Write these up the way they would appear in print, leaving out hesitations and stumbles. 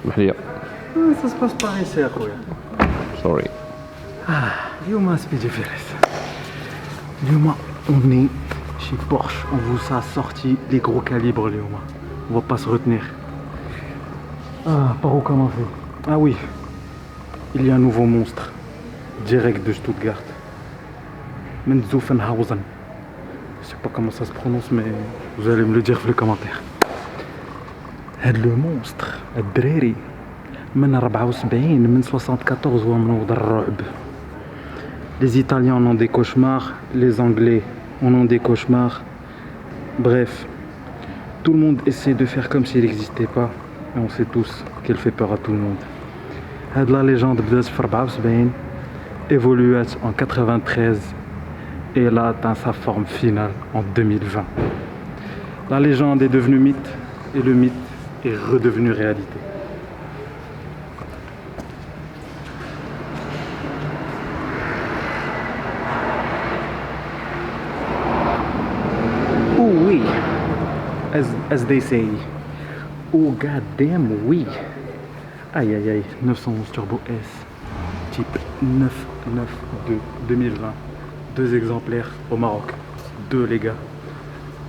محلية. Ça se passe par ici à خويا. Sorry. اليوم سبيدي فيريس. اليوم on est chez Porsche. On vous a sorti les gros calibres اليوم. On va pas se retenir. Par où commencer? Ah oui. Il y a un nouveau monstre. Direct de Stuttgart. Menzoufenhausen. Je sais pas comment ça se prononce, mais vous allez me le dire dans les commentaires. Le monstre, الدراري من 74 من 74 هو منوض الرعب. Les Italiens en ont des cauchemars, les Anglais en ont des cauchemars. Bref, tout le monde essaie de faire comme s'il n'existait pas, et on sait tous qu'elle fait peur à tout le monde. La légende بدات في 74, évoluait en 93 et elle a atteint sa forme finale en 2020. La légende est devenue mythe et le mythe est redevenu réalité. Oh oui, as they say. Oh goddamn oui. Aïe aïe aïe, 911 Turbo S, type 992 2020. 2 exemplaires au Maroc. 2 les gars.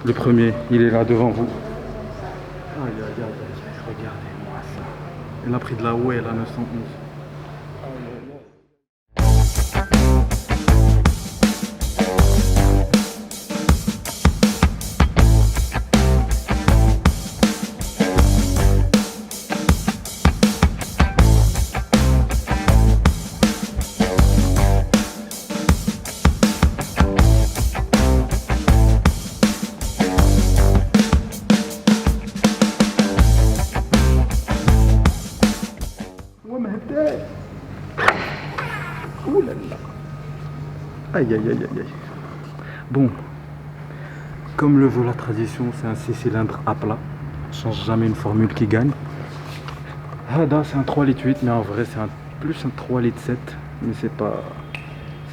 Le premier, il est là devant vous. Aïe aïe aïe aïe, regardez-moi ça. Il a pris de la ouais la 911. Ouh là là. Aïe aïe aïe aïe aïe. Bon, comme le veut la tradition, c'est un 6 cylindres à plat. On change jamais une formule qui gagne. Hada c'est un 3 litres 8, mais en vrai c'est plus un 3 litres 7. Mais c'est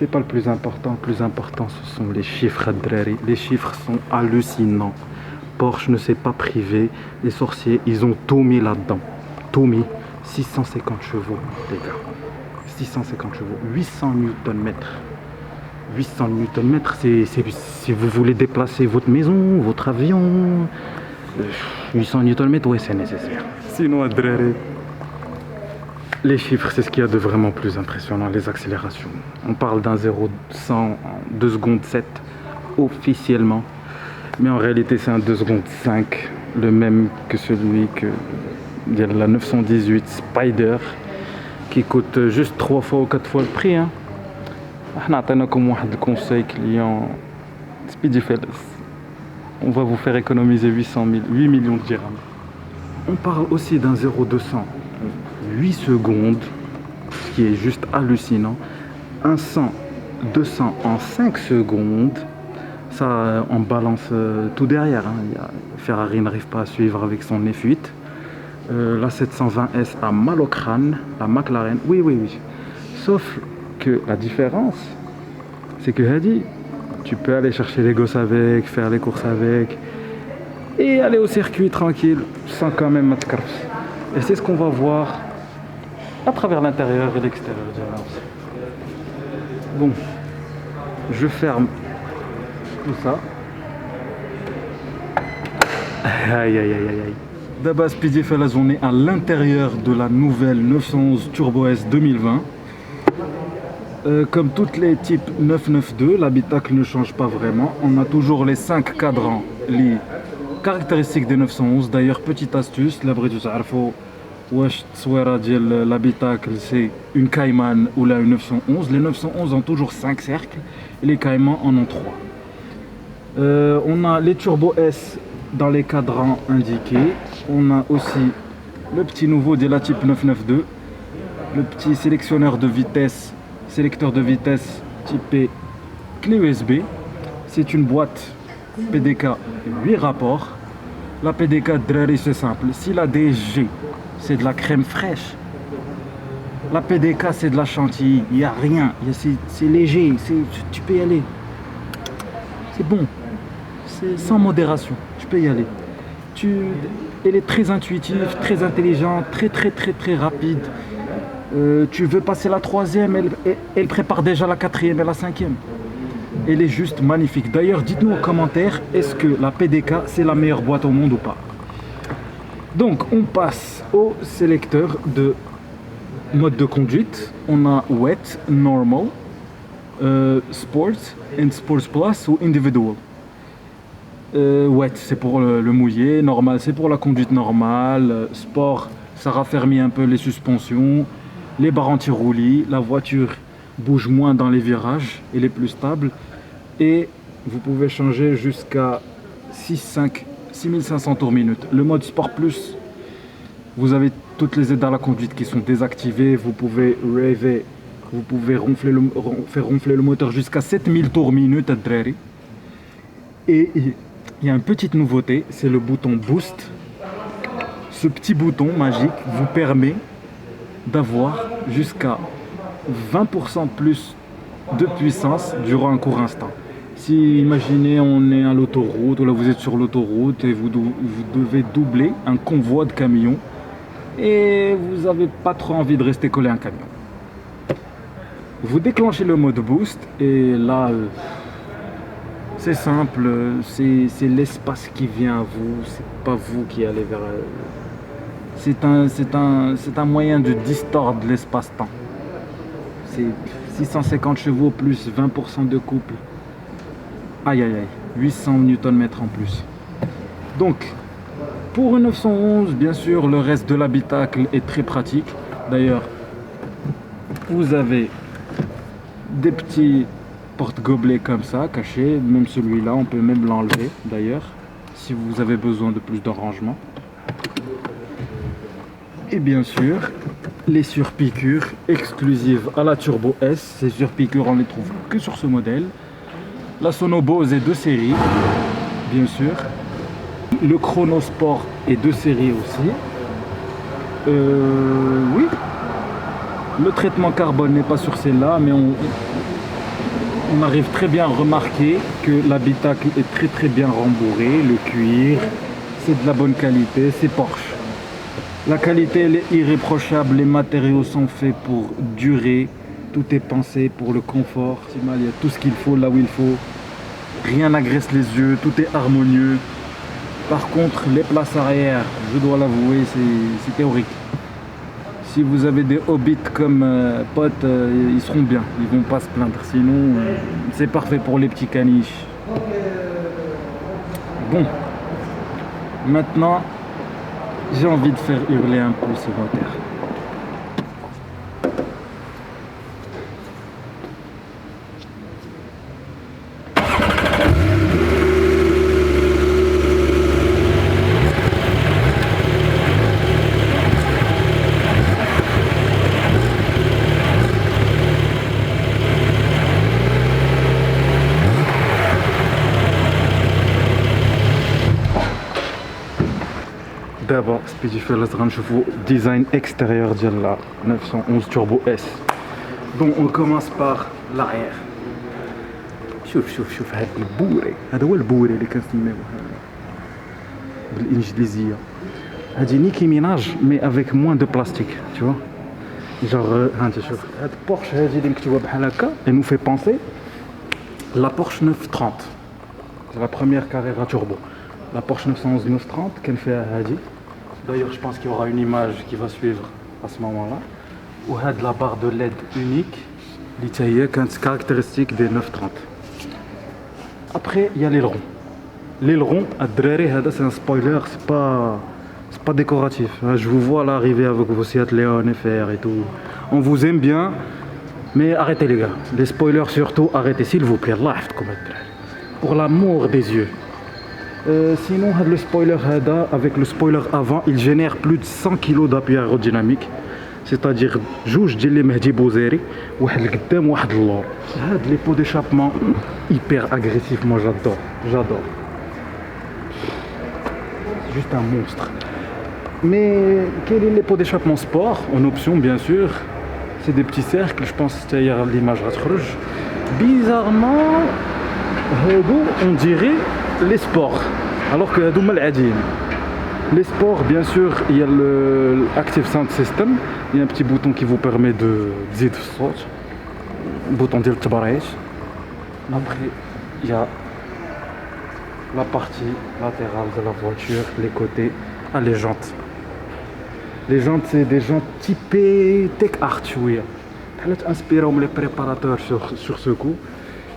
pas le plus important. Le plus important ce sont les chiffres. Les chiffres sont hallucinants. Porsche ne s'est pas privé. Les sorciers, ils ont tout mis là-dedans. Tout mis. 650 chevaux, les gars. 650 chevaux. 800 Nm. 800 Nm, c'est si vous voulez déplacer votre maison, votre avion. 800 Nm, ouais, c'est nécessaire. Sinon, les chiffres, c'est ce qu'il y a de vraiment plus impressionnant, les accélérations. On parle d'un 0-100 en 2 secondes 7 officiellement. Mais en réalité, c'est un 2 secondes 5, le même que celui que la 918 Spider, qui coûte juste 3 fois ou 4 fois le prix. Hein. comme un conseil client Speedy Fellas. On va vous faire économiser 8 millions de dirhams. On parle aussi d'un 0-200 8 secondes, ce qui est juste hallucinant. Un 100, 200 en 5 secondes. Ça, on balance tout derrière. Hein. Ferrari n'arrive pas à suivre avec son F8. La 720S a mal au crâne, la McLaren, oui. Sauf que la différence, c'est que Hadi, tu peux aller chercher les gosses avec, faire les courses avec, et aller au circuit tranquille, sans quand même mettre carpe. Et c'est ce qu'on va voir à travers l'intérieur et l'extérieur de la lance. Bon, je ferme tout ça. Aïe aïe aïe aïe aïe. D'abord, Speedy Fellas, on est à l'intérieur de la nouvelle 911 Turbo S 2020. Comme toutes les types 992, l'habitacle ne change pas vraiment. On a toujours les 5 cadrans, les caractéristiques des 911. D'ailleurs, petite astuce, l'habitacle c'est une Cayman ou là une 911. Les 911 ont toujours 5 cercles et les Caymans en ont 3. On a les Turbo S dans les cadrans indiqués. On a aussi le petit nouveau de la type 992, le petit sélecteur de vitesse typé clé USB. C'est une boîte PDK 8 rapports. La PDK Drari, c'est simple. Si la DSG c'est de la crème fraîche, la PDK c'est de la chantilly. Il n'y a rien, c'est léger, tu peux y aller. C'est bon, c'est sans modération, tu peux y aller. elle est très intuitive, très intelligente, très rapide. Tu veux passer la troisième, elle prépare déjà la quatrième et la cinquième. Elle est juste magnifique. D'ailleurs, dites-nous en commentaire, est-ce que la PDK c'est la meilleure boîte au monde ou pas? Donc, on passe au sélecteur de mode de conduite. On a Wet, Normal, Sport, and Sports Plus ou Individual. Wet, c'est pour le mouillé. Normal, c'est pour la conduite normale. Sport, ça raffermit un peu les suspensions. Les barres anti-roulis. La voiture bouge moins dans les virages. Elle est plus stable. Et vous pouvez changer jusqu'à 6500 tours minute. Le mode Sport Plus, vous avez toutes les aides à la conduite qui sont désactivées. Vous pouvez raver, vous pouvez faire ronfler le moteur jusqu'à 7000 tours minute à Drari. Et il y a une petite nouveauté, c'est le bouton Boost. Ce petit bouton magique vous permet d'avoir jusqu'à 20% plus de puissance durant un court instant. Si, imaginez, on est à l'autoroute, ou là vous êtes sur l'autoroute et vous devez doubler un convoi de camions et vous n'avez pas trop envie de rester collé à un camion. Vous déclenchez le mode Boost et là, c'est simple, c'est l'espace qui vient à vous, c'est pas vous qui allez vers... C'est un moyen de distordre l'espace-temps. C'est 650 chevaux plus 20% de couple. Aïe aïe aïe, 800 Nm en plus. Donc, pour une 911, bien sûr, le reste de l'habitacle est très pratique. D'ailleurs, vous avez des petits porte-gobelets comme ça, cachés. Même celui-là, on peut même l'enlever, d'ailleurs, si vous avez besoin de plus de rangement. Et bien sûr, les surpiqûres exclusives à la Turbo S. Ces surpiqûres, on les trouve que sur ce modèle. La Sono Bose est de série, bien sûr. Le Chrono Sport est de série aussi. Oui. Le traitement carbone n'est pas sur celle-là, mais on arrive très bien à remarquer que l'habitacle est très bien rembourré. Le cuir, c'est de la bonne qualité, c'est Porsche. La qualité, elle est irréprochable, les matériaux sont faits pour durer, tout est pensé pour le confort. Il y a tout ce qu'il faut là où il faut, rien n'agresse les yeux, tout est harmonieux. Par contre, les places arrière, je dois l'avouer, c'est théorique. Si vous avez des hobbits comme potes, ils seront bien, ils vont pas se plaindre. Sinon, c'est parfait pour les petits caniches. Bon, maintenant, j'ai envie de faire hurler un peu ce moteur. D'abord, Speedy Fellas غنشوفوا design extérieur ديال la 911 Turbo S. Donc on commence par l'arrière. شوف هاد البوري، هذا هو البوري اللي كنسميوه بالانجليزيه. هادي نيكي ميناج مي افيك موان دو بلاستيك، tu vois. Genre ها انت شوف هاد بورش هادي اللي مكتوبه بحال هكا et nous fait penser la Porsche 930. C'est la première Carrera turbo. La Porsche 911 930 qu'elle fait à Hadi. D'ailleurs, je pense qu'il y aura une image qui va suivre à ce moment-là. Ou de la barre de LED unique, l'Itaïe, caractéristique des 930. Après, il y a l'aileron. L'aileron, à Drari, c'est un spoiler, c'est pas décoratif. Je vous vois là arriver avec vos Seat Leon FR et tout. On vous aime bien, mais arrêtez les gars. Les spoilers surtout, arrêtez s'il vous plaît. Allah yahfadkoum à Drari. Pour l'amour des yeux. Sinon, le spoiler avec le spoiler avant, il génère plus de 100 kg d'appui aérodynamique. C'est-à-dire, جوج ديال لي مهدي بوزيري واحد القدام واحد اللور. هاد les pots d'échappement hyper agressifs, moi j'adore. C'est juste un monstre. Mais quel est les pots d'échappement sport en option bien sûr. C'est des petits cercles, je pense que l'image غتخرج. Bizarrement, on dirait les sports, alors que هادو هما العاديين. Les sports, bien sûr, il y a l'Active Sound System. Il y a un petit bouton qui vous permet de زيد في الصوت. Bouton ديال التبريج. Après, il y a la partie latérale de la voiture, les côtés. Ah, les jantes. Les jantes, c'est des jantes typées Tech Art, oui. Inspiré les préparateurs sur ce coup.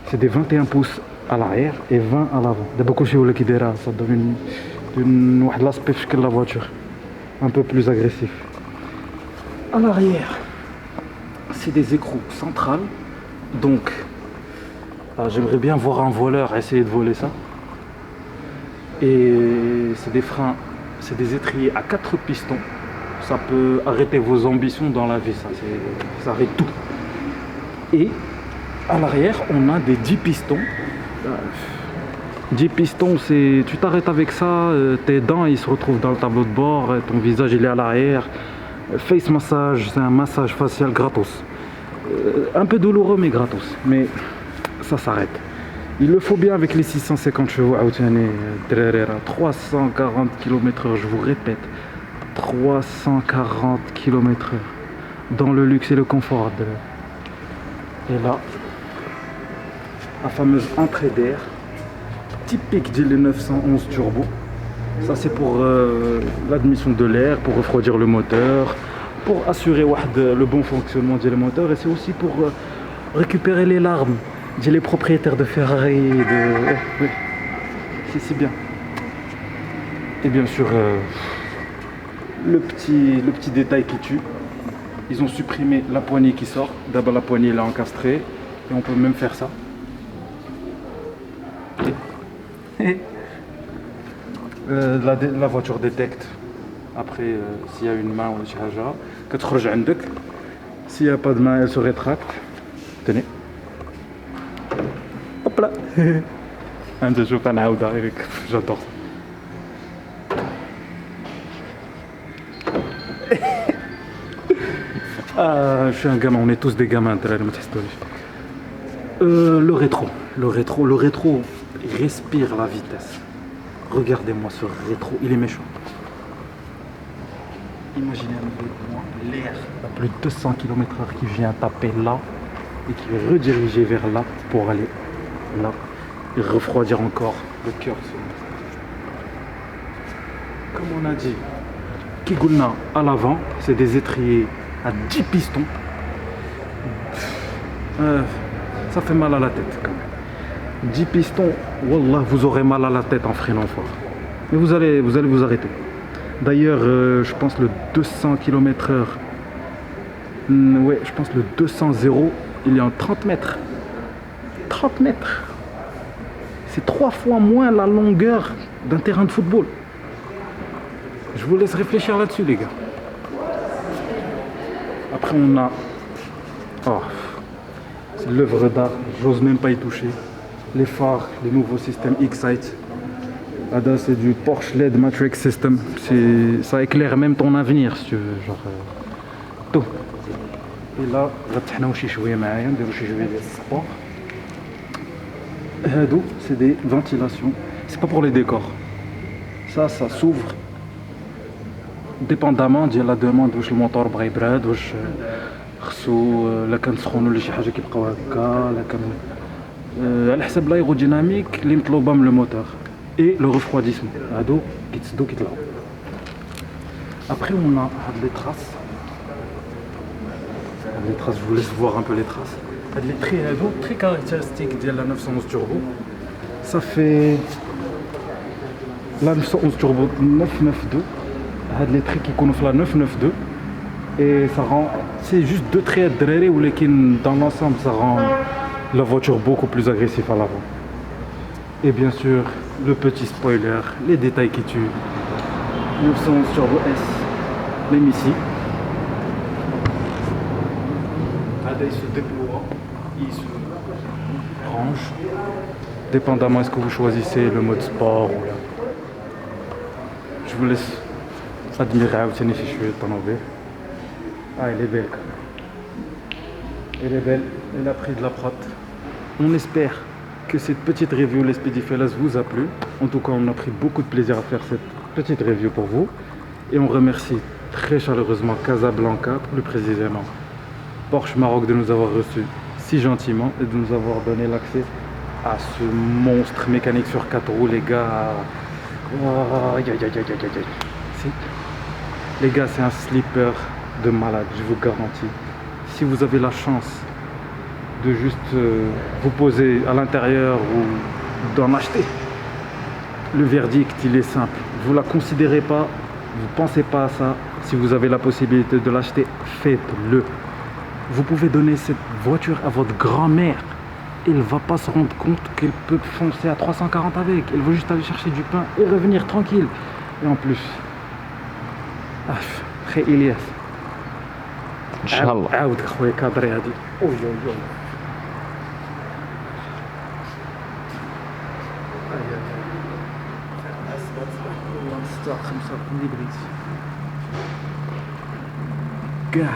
C'est des 21 pouces à l'arrière et 20 à l'avant. D'abord, ça donne l'aspect de la voiture un peu plus agressif. À l'arrière, c'est des écrous centrales. Donc, j'aimerais bien voir un voleur essayer de voler ça. Et c'est des freins, c'est des étriers à 4 pistons. Ça peut arrêter vos ambitions dans la vie, ça arrête tout. Et à l'arrière, on a des 10 pistons. 10 pistons, c'est tu t'arrêtes avec ça, tes dents ils se retrouvent dans le tableau de bord, ton visage il est à l'arrière. Face massage, c'est un massage facial gratos. Un peu douloureux mais gratos. Mais ça s'arrête. Il le faut bien avec les 650 chevaux. 340 km/h, je vous répète. 340 km/h. Dans le luxe et le confort. Et là, la fameuse entrée d'air. Typique des 911 turbo. Ça c'est pour l'admission de l'air, pour refroidir le moteur, pour assurer le bon fonctionnement du moteur, et c'est aussi pour récupérer les larmes des propriétaires de Ferrari. Oui. C'est bien. Et bien sûr, le petit détail qui tue. Ils ont supprimé la poignée qui sort. D'abord la poignée est encastrée et on peut même faire ça. La voiture détecte après s'il y a une main ou شي حاجه كتخرج عندك. S'il n'y a pas de main, elle se rétracte. Tenez. Hop là. J'adore ça. Je suis un gamin, on est tous des gamins. Le rétro, il respire la vitesse. Regardez-moi ce rétro, il est méchant. Imaginez avec moi l'air à plus de 200 km/h qui vient taper là et qui est redirigé vers là pour aller là et refroidir encore le cœur. Comme on a dit, Kigulna à l'avant, c'est des étriers à 10 pistons. Ça fait mal à la tête quand même. 10 pistons, wallah, vous aurez mal à la tête en freinant fort. Mais vous allez vous arrêter. D'ailleurs, je pense le 200 km/h. Ouais, je pense le 200-0, il est en 30 mètres. 30 mètres. C'est 3 fois moins la longueur d'un terrain de football. Je vous laisse réfléchir là-dessus, les gars. Après, on a... Oh, c'est l'œuvre d'art. J'ose même pas y toucher. Les phares, les nouveaux systèmes X-Sight. Là, c'est du Porsche LED Matrix System. Ça éclaire même ton avenir, si tu veux. Genre, tout. Et là, غتحناو شي شويه معايا نديرو شي شويه ديال السبور. هادو c'est des ventilations. C'est pas pour les décors. Ça s'ouvre dépendamment de la demande. واش الموتور بغا يبرد، واش خصو لا كان سخون ولا شي حاجه كيبقاو هكا، لا كان على حسب l'aérodynamique اللي مطلوبه من الموتور et le refroidissement. هادو كيتسدو كيطلعوا. Après on a les traces. Les traces, je vous laisse voir un peu les traces. Les traits très caractéristiques de la 911 Turbo. Ça fait la 911 Turbo 992. Les traits qui connaissent la 992. Et ça rend, c'est juste deux traits de ou dans l'ensemble, ça rend la voiture beaucoup plus agressive à l'avant. Et bien sûr, le petit spoiler, les détails qui tuent. 911 Turbo S, même ici. Il se déploie, il se range, dépendamment est-ce que vous choisissez le mode sport ou là. Je vous laisse admirer عاوتاني في شوية طوموبيل. Elle est belle quand même. Elle est belle, elle a pris de la prot. On espère que cette petite review Les Speedy Fellas vous a plu. En tout cas, on a pris beaucoup de plaisir à faire cette petite review pour vous. Et on remercie très chaleureusement Casablanca, plus précisément Porsche Maroc, de nous avoir reçus si gentiment et de nous avoir donné l'accès à ce monstre mécanique sur 4 roues, les gars. Oh, aïe, aïe, aïe, aïe, aïe, aïe. Les gars, c'est un slipper de malade, je vous garantis. Si vous avez la chance de juste vous poser à l'intérieur ou d'en acheter, le verdict, il est simple. Vous la considérez pas, vous pensez pas à ça. Si vous avez la possibilité de l'acheter, faites-le. Vous pouvez donner cette voiture à votre grand-mère. Elle va pas se rendre compte qu'elle peut foncer à 340 avec. Elle va juste aller chercher du pain et revenir tranquille. Et en plus, خي إلياس ان شاء الله. عاود خويا كادري هادي اوي اوي اوي ستار 5 اللي بغيتي كاع